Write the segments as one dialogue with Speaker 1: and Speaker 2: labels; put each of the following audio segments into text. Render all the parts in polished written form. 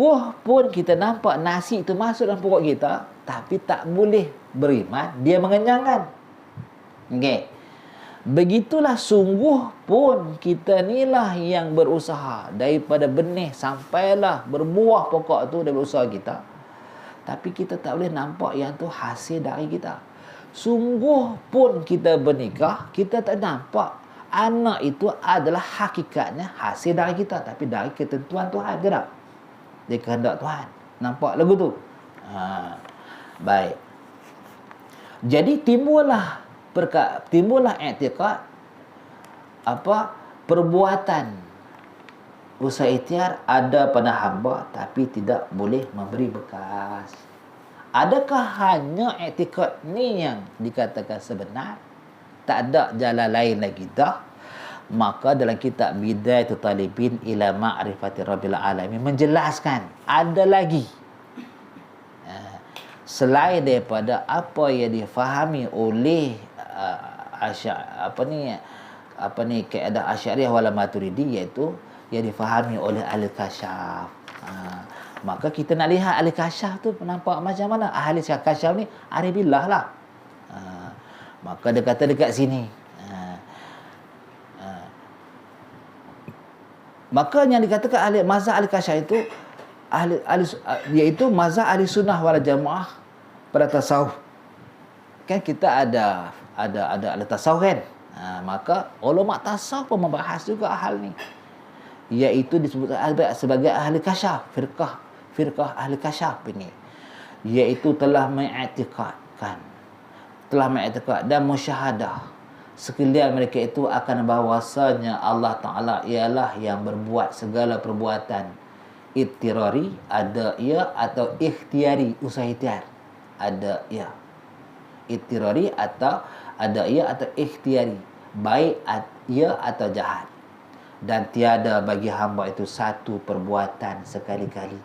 Speaker 1: Sungguh pun kita nampak nasi itu masuk dalam perut kita, tapi tak boleh beriman, dia mengenyangkan. Okey. Begitulah sungguh pun kita nilah yang berusaha daripada benih sampailah berbuah pokok tu dari usaha kita. Tapi kita tak boleh nampak yang tu hasil dari kita. Sungguh pun kita bernikah, kita tak nampak anak itu adalah hakikatnya hasil dari kita, tapi dari ketentuan Tuhan ke tak? Dia kehendak Tuhan. Nampak lagu tu? Baik. Jadi timbullah i'tikad perbuatan usaha ikhtiar ada pada hamba tapi tidak boleh memberi bekas. Adakah hanya i'tikad ni yang dikatakan sebenar? Tak ada jalan lain lagi dah? Maka dalam kitab Bidayatul Talibin ila Ma'rifati Rabbil Alamin menjelaskan ada lagi selain daripada apa yang difahami oleh kaedah Asy'ariyah wal Maturidi, iaitu yang difahami oleh ahli kasyaf. Maka kita nak lihat ahli kasyaf tu nampak macam mana. Ahli kasyaf ni arif billah lah. Maka dia kata dekat sini, maka yang dikatakan ahli mazhab ahli kasyaf itu iaitu mazhab ahli sunnah wal jamaah pada tasawuf. Kan kita ada ahli tasawuf kan. Maka ulama tasawuf pun membahas juga hal ni, iaitu disebut sebagai ahli kasyaf, firqah ahli kasyaf ini, iaitu telah mengiktikad dan musyahadah sekalian mereka itu akan bahawasanya Allah Ta'ala ialah yang berbuat segala perbuatan ittirari, ada ia, atau ikhtiari, usaha ikhtiar, ada ia ittirari, atau ada ia atau ikhtiari, baik ia atau jahat, dan tiada bagi hamba itu satu perbuatan sekali-kali.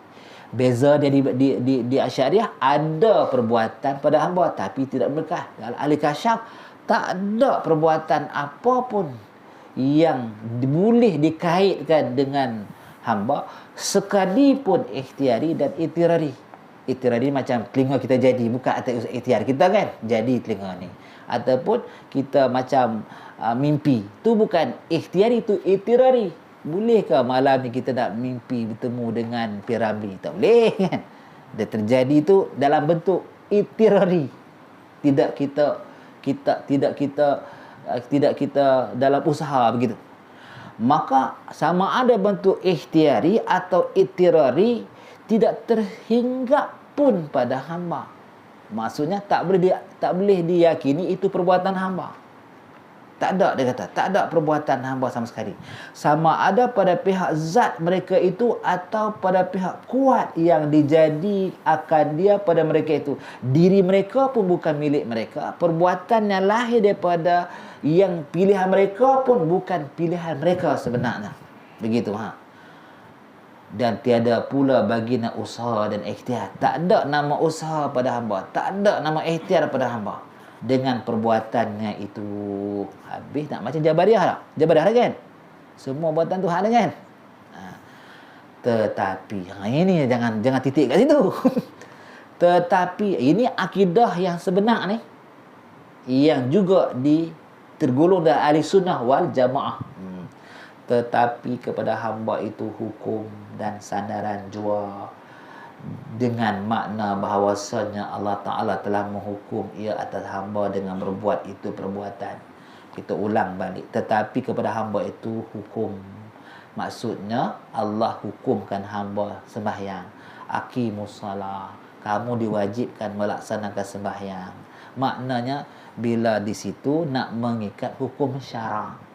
Speaker 1: Beza dia di Asy'ariyah, ada perbuatan pada hamba tapi tidak berkah. Dalam ahli kasyaf tak ada perbuatan apapun yang boleh dikaitkan dengan hamba, sekalipun ikhtiari dan ittirari. Ittirari macam telinga kita jadi, bukan atas ikhtiar kita kan, jadi telinga ni. Ataupun kita macam mimpi, tu bukan ikhtiari, tu ittirari. Bolehkah malam ni kita nak mimpi bertemu dengan Piramli? Tak boleh kan. Dia terjadi tu dalam bentuk ittirari. Tidak kita dalam usaha begitu. Maka sama ada bentuk ikhtiari atau ittirari, tidak terhinggap pun pada hamba. Maksudnya tak boleh diyakini itu perbuatan hamba. Tak ada, dia kata, tak ada perbuatan hamba sama sekali. Sama ada pada pihak zat mereka itu atau pada pihak kuat yang dijadikan dia pada mereka itu. Diri mereka pun bukan milik mereka. Perbuatan yang lahir daripada yang pilihan mereka pun bukan pilihan mereka sebenarnya. Begitu Dan tiada pula baginda usaha dan ikhtiar. Tak ada nama usaha pada hamba, tak ada nama ikhtiar pada hamba dengan perbuatannya itu. Habis nak macam Jabariyah tak? Jabariyah kan? Semua buatan Tuhan kan? Tetapi ini jangan titik kat situ. Tetapi ini akidah yang sebenar ni, yang juga tergolong dari ahli sunnah wal jamaah. Tetapi kepada hamba itu hukum dan sandaran jua, dengan makna bahawasanya Allah Ta'ala telah menghukum ia atas hamba dengan berbuat itu perbuatan. Kita ulang balik. Tetapi kepada hamba itu hukum. Maksudnya Allah hukumkan hamba sembahyang. Aqimus salah. Kamu diwajibkan melaksanakan sembahyang. Maknanya bila di situ nak mengikat hukum syarak.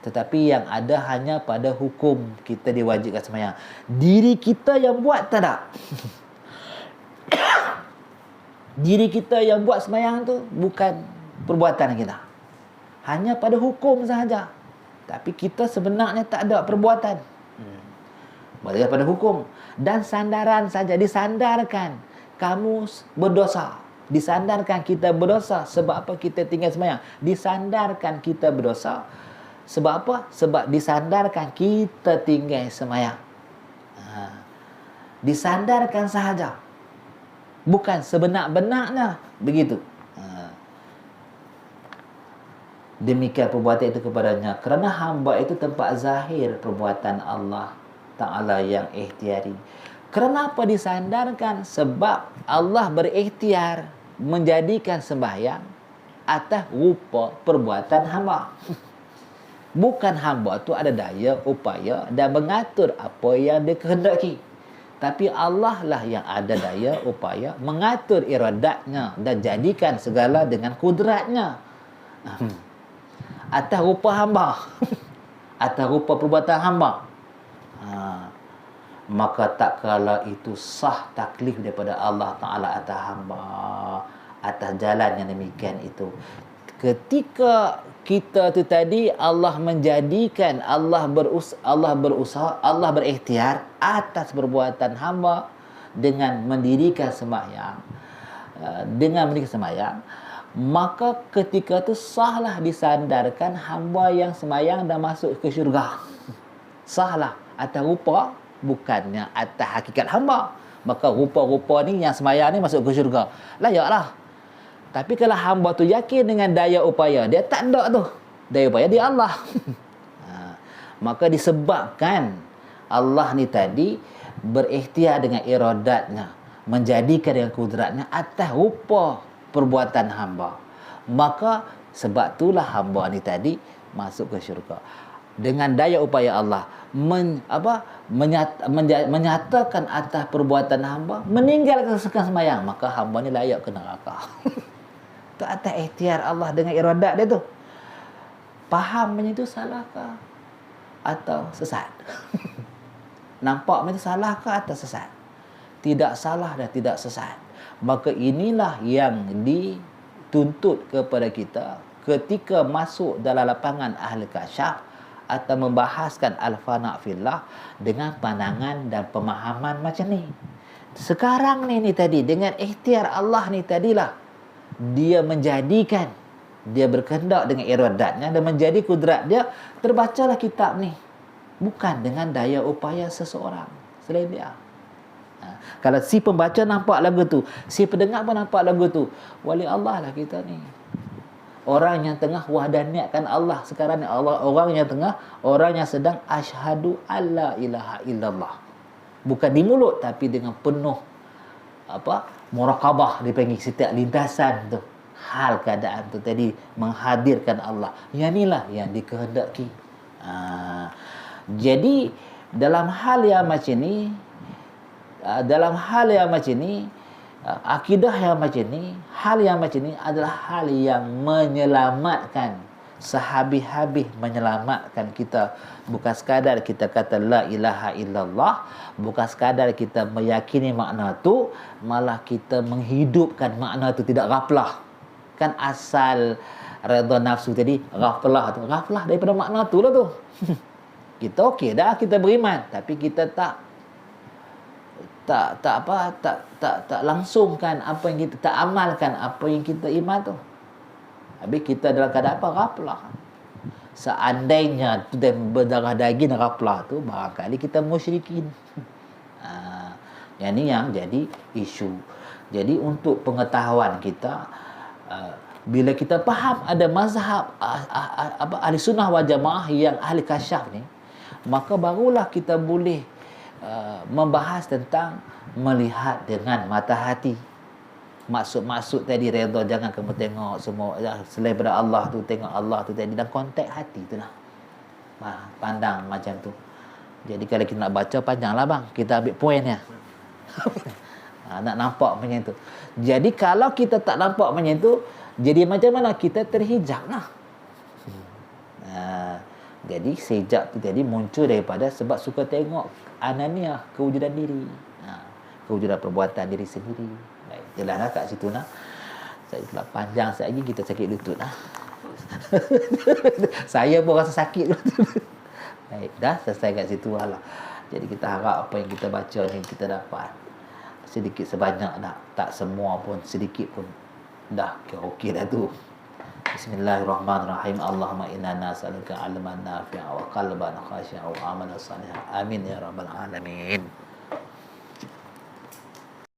Speaker 1: Tetapi yang ada hanya pada hukum kita diwajibkan sembahyang. Diri kita yang buat tak ada. Diri kita yang buat sembahyang tu bukan perbuatan kita. Hanya pada hukum sahaja. Tapi kita sebenarnya tak ada perbuatan. Boleh pada hukum. Dan sandaran saja, disandarkan kamu berdosa. Disandarkan kita berdosa. Sebab apa kita tinggal sembahyang? Disandarkan kita berdosa. Sebab apa? Sebab disandarkan kita tinggal sembahyang. disandarkan sahaja, bukan sebenar-benarnya begitu. Demikian perbuatan itu kepadanya, kerana hamba itu tempat zahir perbuatan Allah Ta'ala yang ikhtiari. Kenapa disandarkan? Sebab Allah berikhtiar menjadikan sembahyang atas rupa perbuatan hamba. Bukan hamba tu ada daya upaya dan mengatur apa yang dia kehendaki, tapi Allah lah yang ada daya upaya mengatur iradatnya dan jadikan segala dengan kudratnya atas rupa hamba atas rupa perbuatan hamba. Maka tak kala itu sah taklif daripada Allah Ta'ala atas hamba, atas jalan yang demikian itu. Ketika kita tu tadi Allah menjadikan, Allah berusaha, Allah berikhtiar atas perbuatan hamba dengan mendirikan sembahyang, maka ketika tu sahlah disandarkan hamba yang sembahyang dan masuk ke syurga. Sahlah atas rupa, bukannya atas hakikat hamba. Maka rupa-rupa ni yang sembahyang ni masuk ke syurga, layaklah. Tapi kalau hamba tu yakin dengan daya upaya, dia tak ada tu. Daya upaya dia Allah. Maka disebabkan Allah ni tadi berikhtiar dengan iradatnya, menjadikan dengan kudratnya atas rupa perbuatan hamba. Maka sebab itulah hamba ni tadi masuk ke syurga. Dengan daya upaya Allah menyatakan atas perbuatan hamba, meninggalkan sembahyang, maka hamba ni layak ke neraka. Itu atas ikhtiar Allah dengan iradat dia tu. Faham macam tu salahkah atau sesat? Nampak macam tu salahkah atau sesat? Tidak salah dan tidak sesat. Maka inilah yang dituntut kepada kita ketika masuk dalam lapangan ahli kasyaf atau membahaskan al-fana fillah dengan pandangan dan pemahaman macam ni. Sekarang ni tadi dengan ikhtiar Allah ni tadilah dia menjadikan, dia berkehendak dengan iradatnya dan menjadi kudrat dia, terbacalah kitab ni. Bukan dengan daya upaya seseorang selain dia. Kalau si pembaca nampak lagu tu, si pendengar pun nampak lagu tu, wali Allah lah kita ni. Orang yang tengah wahdaniatkan Allah sekarang ni, orang yang sedang asyhadu alla ilaha illallah. Bukan di mulut tapi dengan penuh muraqabah, dipanggil setiap lintasan tu. Hal keadaan tu tadi menghadirkan Allah. Yang inilah yang dikehendaki. Jadi dalam hal yang macam ni, akidah yang macam ni, hal yang macam ni adalah hal yang menyelamatkan, sehabis-habis menyelamatkan kita. Bukan sekadar kita kata la ilaha illallah, bukan sekadar kita meyakini makna tu, malah kita menghidupkan makna tu, tidak ghaflah. Kan asal redha nafsu tadi ghaflah tu, ghaflah daripada makna tu lah tu. Kita okey dah, kita beriman, tapi kita tak langsungkan apa yang kita, tak amalkan apa yang kita iman tu. Habis kita dalam keadaan apa? Ghaflah. Seandainya tu berdarah daging ghaflah tu, barangkali kita musyrikin. Yang ni yang jadi isu. Jadi untuk pengetahuan kita, bila kita faham ada mazhab ahli sunnah wal jamaah yang ahli kasyaf ni, maka barulah kita boleh membahas tentang melihat dengan mata hati. Maksud tadi redha, jangan kamu tengok semua selain daripada Allah tu, tengok Allah tu tadi dalam konteks hati tu lah. Pandang macam tu. Jadi kalau kita nak baca panjanglah bang, kita ambil poinnya. Nak nampak macam tu. Jadi kalau kita tak nampak macam tu, jadi macam mana? Kita terhijab lah. Jadi sejak tu tadi muncul daripada sebab suka tengok ananiah, kewujudan diri, kewujudan perbuatan diri sendiri. Baik, jelaslah kat situ nah. Saya telah panjang sekali lagi kita sakit lutut nah. Saya pun rasa sakit lutut. Baik, dah selesai kat situ lah. Jadi kita harap apa yang kita baca ni kita dapat sedikit sebanyak dah, tak semua pun, sedikit pun dah okey dah tu. Bismillahirrahmanirrahim. Allahumma inna nas'aluka 'ilman nafi'a wa qalban khashi'a wa amalan salihan. Amin ya rabbal alamin.